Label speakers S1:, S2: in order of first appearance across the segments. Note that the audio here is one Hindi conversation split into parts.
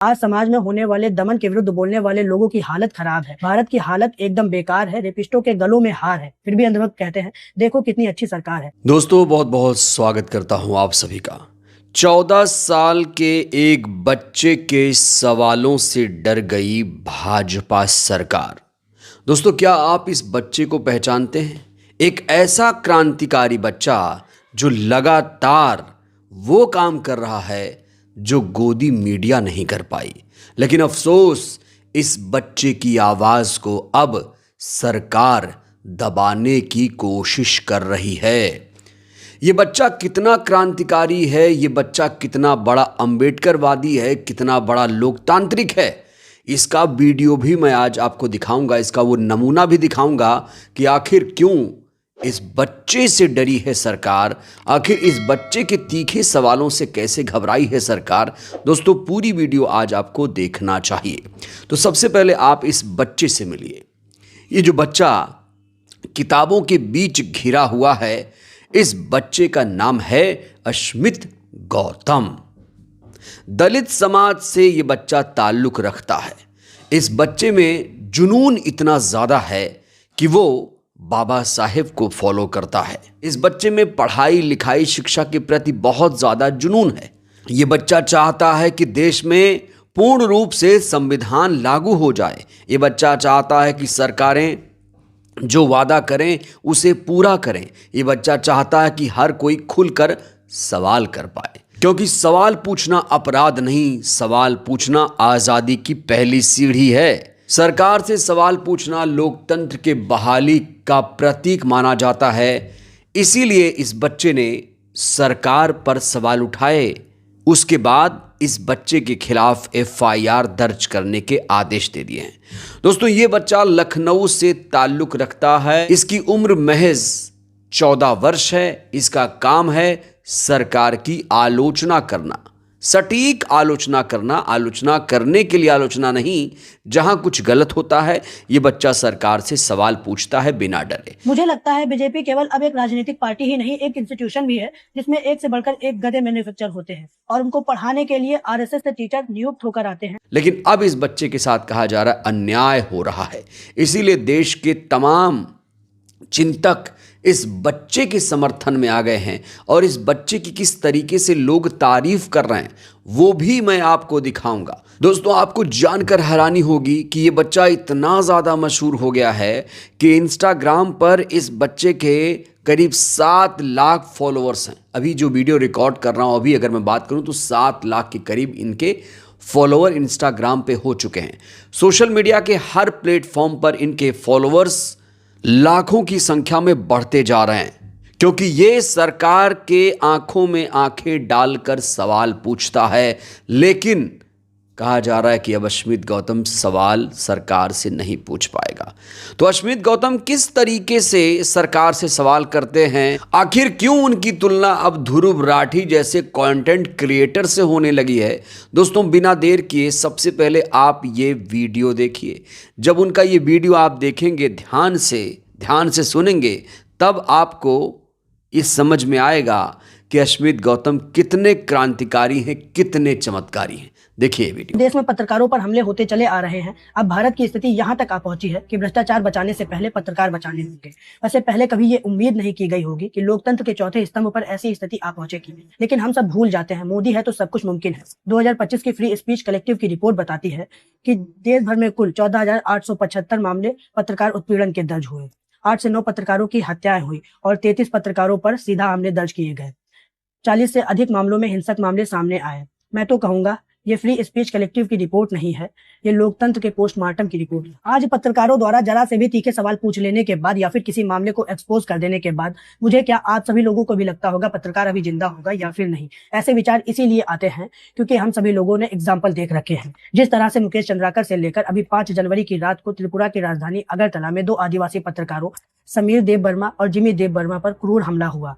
S1: आज समाज में होने वाले दमन के विरुद्ध बोलने वाले लोगों की हालत खराब है। भारत की हालत एकदम बेकार है। रेपिस्टों के गलों में हार है, फिर भी अंधभक्त कहते हैं देखो कितनी अच्छी सरकार है।
S2: दोस्तों बहुत बहुत स्वागत करता हूं आप सभी का। 14 साल के एक बच्चे के सवालों से डर गई भाजपा सरकार। दोस्तों क्या आप इस बच्चे को पहचानते हैं? एक ऐसा क्रांतिकारी बच्चा जो लगातार वो काम कर रहा है जो गोदी मीडिया नहीं कर पाई। लेकिन अफसोस इस बच्चे की आवाज को अब सरकार दबाने की कोशिश कर रही है। ये बच्चा कितना क्रांतिकारी है, ये बच्चा कितना बड़ा अंबेडकरवादी है, कितना बड़ा लोकतांत्रिक है, इसका वीडियो भी मैं आज आपको दिखाऊंगा। इसका वो नमूना भी दिखाऊंगा कि आखिर क्यों इस बच्चे से डरी है सरकार, आखिर इस बच्चे के तीखे सवालों से कैसे घबराई है सरकार। दोस्तों पूरी वीडियो आज आपको देखना चाहिए। तो सबसे पहले आप इस बच्चे से मिलिए। ये जो बच्चा किताबों के बीच घिरा हुआ है, इस बच्चे का नाम है अश्मित गौतम। दलित समाज से ये बच्चा ताल्लुक रखता है। इस बच्चे में जुनून इतना ज़्यादा है कि वो बाबा साहेब को फॉलो करता है। इस बच्चे में पढ़ाई लिखाई शिक्षा के प्रति बहुत ज़्यादा जुनून है। ये बच्चा चाहता है कि देश में पूर्ण रूप से संविधान लागू हो जाए। ये बच्चा चाहता है कि सरकारें जो वादा करें उसे पूरा करें। ये बच्चा चाहता है कि हर कोई खुलकर सवाल कर पाए, क्योंकि सवाल पूछना अपराध नहीं, सवाल पूछना आज़ादी की पहली सीढ़ी है। सरकार से सवाल पूछना लोकतंत्र के बहाली का प्रतीक माना जाता है। इसीलिए इस बच्चे ने सरकार पर सवाल उठाए। उसके बाद इस बच्चे के खिलाफ FIR दर्ज करने के आदेश दे दिए हैं। दोस्तों ये बच्चा लखनऊ से ताल्लुक रखता है। इसकी उम्र महज 14 वर्ष है। इसका काम है सरकार की आलोचना करना, सटीक आलोचना करना, आलोचना करने के लिए आलोचना नहीं। जहां कुछ गलत होता है ये बच्चा सरकार से सवाल पूछता है बिना डरे।
S1: मुझे लगता है बीजेपी केवल अब एक राजनीतिक पार्टी ही नहीं, एक इंस्टीट्यूशन भी है जिसमें एक से बढ़कर एक गधे मैन्युफैक्चर होते हैं और उनको पढ़ाने के लिए RSS से टीचर नियुक्त होकर आते हैं।
S2: लेकिन अब इस बच्चे के साथ कहा जा रहा है अन्याय हो रहा है। इसीलिए देश के तमाम चिंतक इस बच्चे के समर्थन में आ गए हैं और इस बच्चे की किस तरीके से लोग तारीफ कर रहे हैं वो भी मैं आपको दिखाऊंगा। दोस्तों आपको जानकर हैरानी होगी कि ये बच्चा इतना ज़्यादा मशहूर हो गया है कि इंस्टाग्राम पर इस बच्चे के करीब 7 लाख फॉलोअर्स हैं। अभी जो वीडियो रिकॉर्ड कर रहा हूँ, अभी अगर मैं बात करूँ तो 7 लाख के करीब इनके फॉलोअर इंस्टाग्राम पे हो चुके हैं। सोशल मीडिया के हर प्लेटफॉर्म पर इनके फॉलोअर्स लाखों की संख्या में बढ़ते जा रहे हैं, क्योंकि ये सरकार के आंखों में आंखें डालकर सवाल पूछता है। लेकिन कहा जा रहा है कि अब अश्मित गौतम सवाल सरकार से नहीं पूछ पाएगा। तो अश्मित गौतम किस तरीके से सरकार से सवाल करते हैं, आखिर क्यों उनकी तुलना अब ध्रुव राठी जैसे कंटेंट क्रिएटर से होने लगी है। दोस्तों बिना देर किए सबसे पहले आप ये वीडियो देखिए। जब उनका ये वीडियो आप देखेंगे, ध्यान से सुनेंगे, तब आपको इस समझ में आएगा कि अश्मित गौतम कितने क्रांतिकारी हैं, कितने चमत्कारी हैं। देखिए वीडियो।
S1: देश में पत्रकारों पर हमले होते चले आ रहे हैं। अब भारत की स्थिति यहाँ तक आ पहुंची है कि भ्रष्टाचार बचाने से पहले पत्रकार बचाने होंगे। वैसे पहले कभी ये उम्मीद नहीं की गई होगी कि लोकतंत्र के चौथे स्तंभ पर ऐसी स्थिति आ पहुंचेगी। लेकिन हम सब भूल जाते हैं, मोदी है तो सब कुछ मुमकिन है। 2025 की फ्री स्पीच कलेक्टिव की रिपोर्ट बताती है कि देश भर में कुल 14,875 मामले पत्रकार उत्पीड़न के दर्ज हुए। 8 से 9 पत्रकारों की हत्याएं हुई और 33 पत्रकारों पर सीधा हमले दर्ज किए गए। 40 से अधिक मामलों में हिंसक मामले सामने आए। मैं तो कहूंगा ये फ्री स्पीच कलेक्टिव की रिपोर्ट नहीं है, ये लोकतंत्र के पोस्टमार्टम की रिपोर्ट है। आज पत्रकारों द्वारा जरा से भी तीखे सवाल पूछ लेने के बाद या फिर किसी मामले को एक्सपोज कर देने के बाद मुझे क्या आप सभी लोगों को भी लगता होगा पत्रकार अभी जिंदा होगा या फिर नहीं। ऐसे विचार इसीलिए आते हैं क्योंकि हम सभी लोगों ने एग्जाम्पल देख रखे हैं। जिस तरह से मुकेश चंद्राकर से लेकर अभी 5 जनवरी की रात को त्रिपुरा की राजधानी अगरतला में 2 आदिवासी पत्रकारों समीर देव वर्मा और जिमी देव वर्मा पर क्रूर हमला हुआ।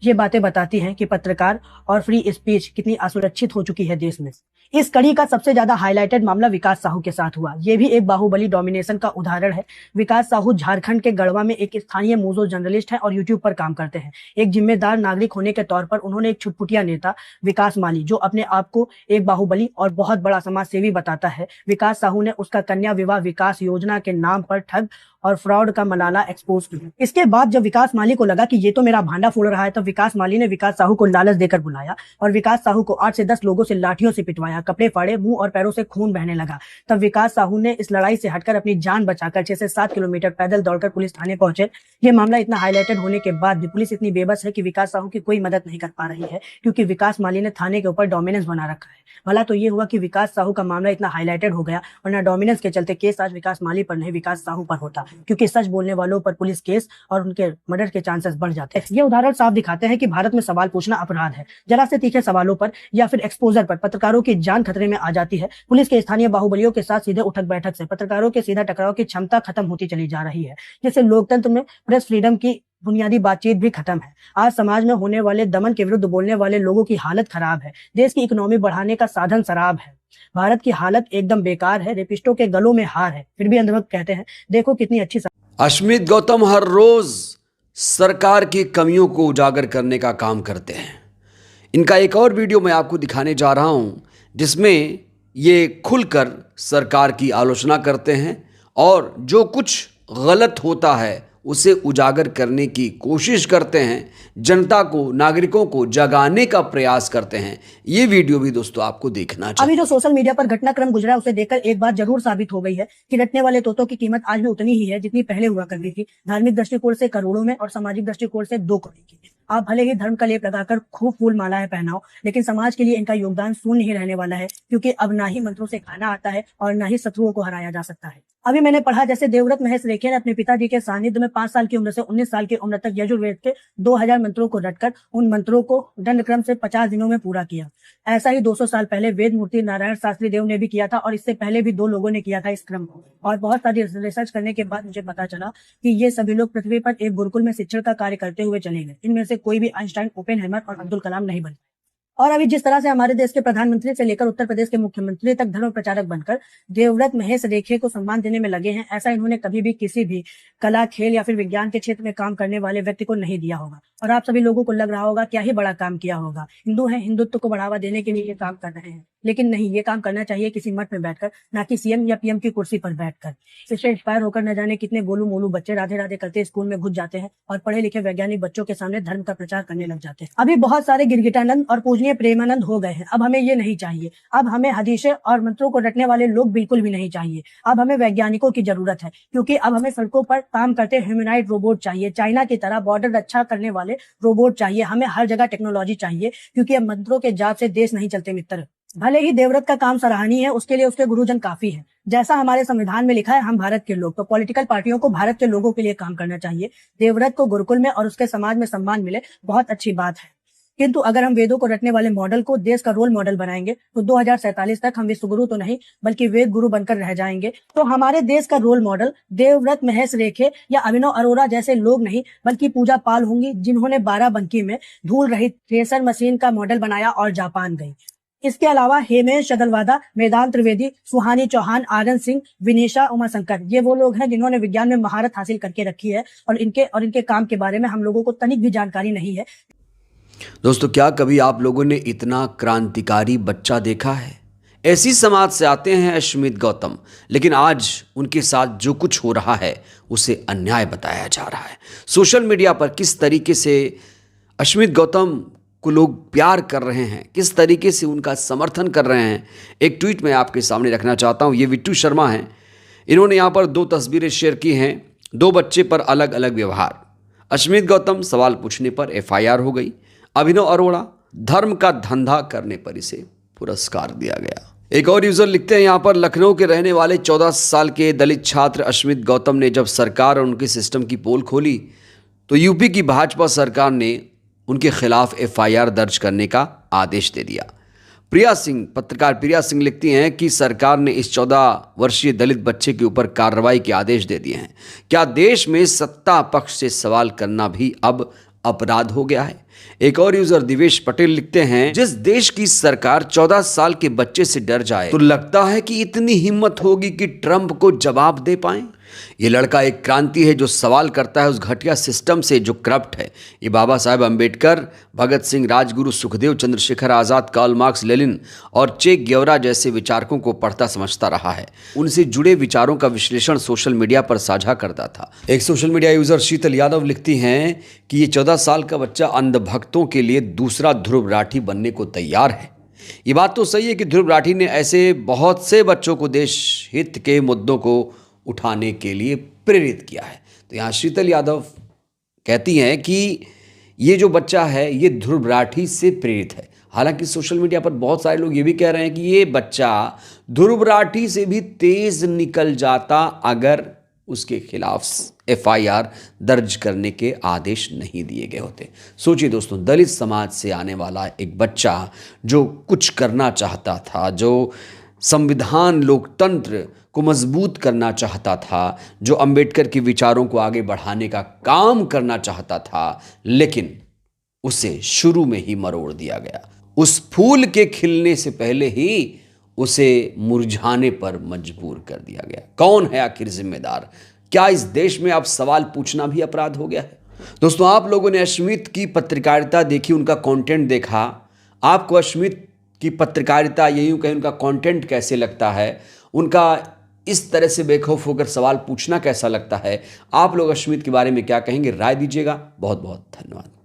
S1: ये बातें बताती हैं कि पत्रकार और फ्री स्पीच कितनी असुरक्षित हो चुकी है देश में। इस कड़ी का सबसे ज्यादा हाईलाइटेड मामला विकास साहू के साथ हुआ। ये भी एक बाहुबली डोमिनेशन का उदाहरण है। विकास साहू झारखंड के गढ़वा में एक स्थानीय मूजो जर्नलिस्ट है और यूट्यूब पर काम करते हैं। एक जिम्मेदार नागरिक होने के तौर पर उन्होंने एक छुटपुटिया नेता विकास माली, जो अपने आप को एक बाहुबली और बहुत बड़ा समाज सेवी बताता है, विकास साहू ने उसका कन्या विवाह विकास योजना के नाम पर ठग और फ्रॉड का मलाला एक्सपोज किया। इसके बाद जब विकास माली को लगा कि ये तो मेरा भांडा फोड़ रहा है, तब विकास माली ने विकास साहू को लालच देकर बुलाया और विकास साहू को 8 से 10 लोगों से लाठियों से पिटवाया, कपड़े फाड़े, मुंह और पैरों से खून बहने लगा। तब विकास साहू ने इस लड़ाई से हटकर अपनी जान बचाकर 6 से 7 किलोमीटर पैदल दौड़कर पुलिस थाने पहुंचे। ये मामला इतना हाईलाइटेड होने के बाद भी पुलिस इतनी बेबस है कि विकास साहू की कोई मदद नहीं कर पा रही है, क्योंकि विकास माली ने थाने के ऊपर डोमिनेंस बना रखा है। भला तो ये हुआ कि विकास साहू का मामला इतना हाईलाइटेड हो गया, वरना डोमिनेंस के चलते केस आज विकास माली पर नहीं विकास साहू पर होता, क्योंकि सच बोलने वालों पर पुलिस केस और उनके मर्डर के चांसेस बढ़ जाते हैं। ये उदाहरण साफ दिखाते हैं कि भारत में सवाल पूछना अपराध है। जरा से तीखे सवालों पर या फिर एक्सपोजर पर पत्रकारों की जान खतरे में आ जाती है। पुलिस के स्थानीय बाहुबलियों के साथ सीधे उठक बैठक से पत्रकारों के सीधा टकराव की क्षमता खत्म होती चली जा रही है, जिससे लोकतंत्र में प्रेस फ्रीडम की बुनियादी बातचीत भी खत्म है। आज समाज में होने वाले दमन के विरुद्ध बोलने वाले लोगों की हालत खराब है। देश की इकोनॉमी बढ़ाने का साधन शराब है। भारत की हालत एकदम बेकार है। रेपिस्टों के गलों में हार है, फिर भी अंधभक्त कहते हैं देखो कितनी अच्छी।
S2: अश्मित गौतम हर रोज सरकार की कमियों को उजागर करने का काम करते हैं। इनका एक और वीडियो मैं आपको दिखाने जा रहा हूं, जिसमें ये खुलकर सरकार की आलोचना करते हैं और जो कुछ गलत होता है उसे उजागर करने की कोशिश करते हैं, जनता को, नागरिकों को जगाने का प्रयास करते हैं। ये वीडियो भी दोस्तों आपको देखना चाहिए।
S1: अभी जो सोशल मीडिया पर घटनाक्रम गुजरा उसे देखकर एक बात जरूर साबित हो गई है कि रटने वाले तोतों की कीमत आज भी उतनी ही है जितनी पहले हुआ करती थी। धार्मिक दृष्टिकोण से करोड़ों में और सामाजिक दृष्टिकोण से 2 करोड़ की। आप भले ही धर्म का लेप लगाकर खूब फूल मालाएं पहनाओ, लेकिन समाज के लिए इनका योगदान शून्य ही रहने वाला है, क्योंकि अब ना ही मंत्रों से खाना आता है और ना ही शत्रुओं को हराया जा सकता है। अभी मैंने पढ़ा जैसे देवव्रत महेश रेखे ने अपने पिताजी के सानिध्य में 5 साल की उम्र से 19 साल की उम्र तक यजुर्वेद के 2000 मंत्रों को रटकर उन मंत्रों को दंड क्रम से 50 दिनों में पूरा किया। ऐसा ही 200 साल पहले वेद मूर्ति नारायण शास्त्री देव ने भी किया था, और इससे पहले भी 2 लोगों ने किया था इस क्रम को। और बहुत सारी रिसर्च करने के बाद मुझे पता चला कि ये सभी लोग पृथ्वी पर एक गुरुकुल में शिक्षण का कार्य करते हुए चले गए। इनमें से कोई भी आइंस्टाइन, ओपेनहाइमर और अब्दुल कलाम नहीं बने। और अभी जिस तरह से हमारे देश के प्रधानमंत्री से लेकर उत्तर प्रदेश के मुख्यमंत्री तक धर्म प्रचारक बनकर देवव्रत महेश रेखे को सम्मान देने में लगे हैं, ऐसा इन्होंने कभी भी किसी भी कला, खेल या फिर विज्ञान के क्षेत्र में काम करने वाले व्यक्ति को नहीं दिया होगा। और आप सभी लोगों को लग रहा होगा क्या ही बड़ा काम किया होगा, हिंदू हैं, हिंदुत्व को बढ़ावा देने के लिए ये काम कर रहे हैं। लेकिन नहीं, ये काम करना चाहिए किसी मठ में बैठकर, ना कि सीएम या पीएम की कुर्सी पर बैठकर। इससे इंस्पायर होकर न जाने कितने गोलू मोलू बच्चे राधे राधे करते स्कूल में घुस जाते हैं और पढ़े लिखे वैज्ञानिक बच्चों के सामने धर्म का प्रचार करने लग जाते हैं। अभी बहुत सारे गिरगिटानंद और पूजनीय प्रेमानंद हो गए हैं। अब हमें ये नहीं चाहिए। अब हमें हदीसें और मंत्रों को रटने वाले लोग बिल्कुल भी नहीं चाहिए। अब हमें वैज्ञानिकों की जरूरत है, क्योंकि अब हमें सड़कों पर काम करते ह्यूमनॉइड रोबोट चाहिए। चाइना की तरह बॉर्डर रक्षा करने वाले रोबोट चाहिए। हमें हर जगह टेक्नोलॉजी चाहिए, क्योंकि अब मंत्रों के जाप से देश नहीं चलते मित्र। भले ही देवव्रत का काम सराहनीय है, उसके लिए उसके गुरुजन काफी है। जैसा हमारे संविधान में लिखा है, हम भारत के लोग, तो पॉलिटिकल पार्टियों को भारत के लोगों के लिए काम करना चाहिए। देवव्रत को गुरुकुल में और उसके समाज में सम्मान मिले, बहुत अच्छी बात है। किंतु अगर हम वेदों को रटने वाले मॉडल को देश का रोल मॉडल बनाएंगे तो 2047 तक हम विश्व गुरु तो नहीं बल्कि वेद गुरु बनकर रह जाएंगे। तो हमारे देश का रोल मॉडल देवव्रत महेश रेखे या अभिनव अरोरा जैसे लोग नहीं, बल्कि पूजा पाल होंगी, जिन्होंने बाराबंकी में धूल रहित थ्रेसर मशीन का मॉडल बनाया और जापान गई। इसके अलावा हेमेश शगलवादा, वेदांत त्रिवेदी, सुहानी चौहान, आनंद सिंह, विनेशा उमाशंकर, ये वो लोग हैं जिन्होंने विज्ञान में महारत हासिल करके रखी है, और इनके काम के बारे में हम लोगों को तनिक भी जानकारी नहीं है।
S2: दोस्तों, क्या कभी आप लोगों ने इतना क्रांतिकारी बच्चा देखा है? ऐसी समाज से आते हैं अश्मित गौतम, लेकिन आज उनके साथ जो कुछ हो रहा है उसे अन्याय बताया जा रहा है। सोशल मीडिया पर किस तरीके से अश्मित गौतम को लोग प्यार कर रहे हैं, किस तरीके से उनका समर्थन कर रहे हैं, एक ट्वीट मैं आपके सामने रखना चाहता हूँ। ये विट्टू शर्मा हैं। इन्होंने यहाँ पर 2 तस्वीरें शेयर की हैं। 2 बच्चे पर अलग अलग व्यवहार। अश्मित गौतम सवाल पूछने पर FIR हो गई। अभिनव अरोड़ा धर्म का धंधा करने पर इसे पुरस्कार दिया गया। एक और यूजर लिखते हैं यहाँ पर, लखनऊ के रहने वाले 14 साल के दलित छात्र अश्मित गौतम ने जब सरकार और उनके सिस्टम की पोल खोली तो यूपी की भाजपा सरकार ने उनके खिलाफ FIR दर्ज करने का आदेश दे दिया। प्रिया सिंह, पत्रकार प्रिया सिंह लिखती हैं कि सरकार ने इस 14 वर्षीय दलित बच्चे के ऊपर कार्रवाई के आदेश दे दिए हैं। क्या देश में सत्ता पक्ष से सवाल करना भी अब अपराध हो गया है? एक और यूजर दिवेश पटेल लिखते हैं, जिस देश की सरकार 14 साल के बच्चे से डर जाए तो लगता है कि इतनी हिम्मत होगी कि ट्रंप को जवाब दे पाए। ये लड़का एक क्रांति है जो सवाल करता है उस घटिया सिस्टम से जो करप्ट है। ये Baba Saheb Ambedkar, Bhagat Singh, Rajguru, Sukhdev, Chandrashekhar Azad, Karl Marx, Lenin और चे ग्योरा जैसे विचारकों को पढ़ता समझता रहा है। उनसे जुड़े विचारों का विश्लेषण सोशल मीडिया पर साझा करता था। एक सोशल मीडिया यूजर शीतल यादव लिखती हैं कि ये 14 साल का बच्चा अंधभक्तों के लिए दूसरा ध्रुव राठी बनने को तैयार है। ये बात तो सही है कि ध्रुव राठी ने ऐसे बहुत से बच्चों को देश हित के मुद्दों को उठाने के लिए प्रेरित किया है। तो यहाँ शीतल यादव कहती हैं कि ये जो बच्चा है ये ध्रुव राठी से प्रेरित है। हालांकि सोशल मीडिया पर बहुत सारे लोग ये भी कह रहे हैं कि ये बच्चा ध्रुव राठी से भी तेज निकल जाता अगर उसके खिलाफ FIR दर्ज करने के आदेश नहीं दिए गए होते। सोचिए दोस्तों, दलित समाज से आने वाला एक बच्चा जो कुछ करना चाहता था, जो संविधान लोकतंत्र को मजबूत करना चाहता था, जो अंबेडकर के विचारों को आगे बढ़ाने का काम करना चाहता था, लेकिन उसे शुरू में ही मरोड़ दिया गया। उस फूल के खिलने से पहले ही उसे मुरझाने पर मजबूर कर दिया गया। कौन है आखिर जिम्मेदार? क्या इस देश में अब सवाल पूछना भी अपराध हो गया है? दोस्तों, आप लोगों ने अश्मित की पत्रकारिता देखी, उनका कंटेंट देखा। आपको अश्मित की पत्रकारिता, ये यूं कहें उनका कंटेंट कैसे लगता है? उनका इस तरह से बेखौफ होकर सवाल पूछना कैसा लगता है? आप लोग अश्मित के बारे में क्या कहेंगे? राय दीजिएगा। बहुत बहुत धन्यवाद।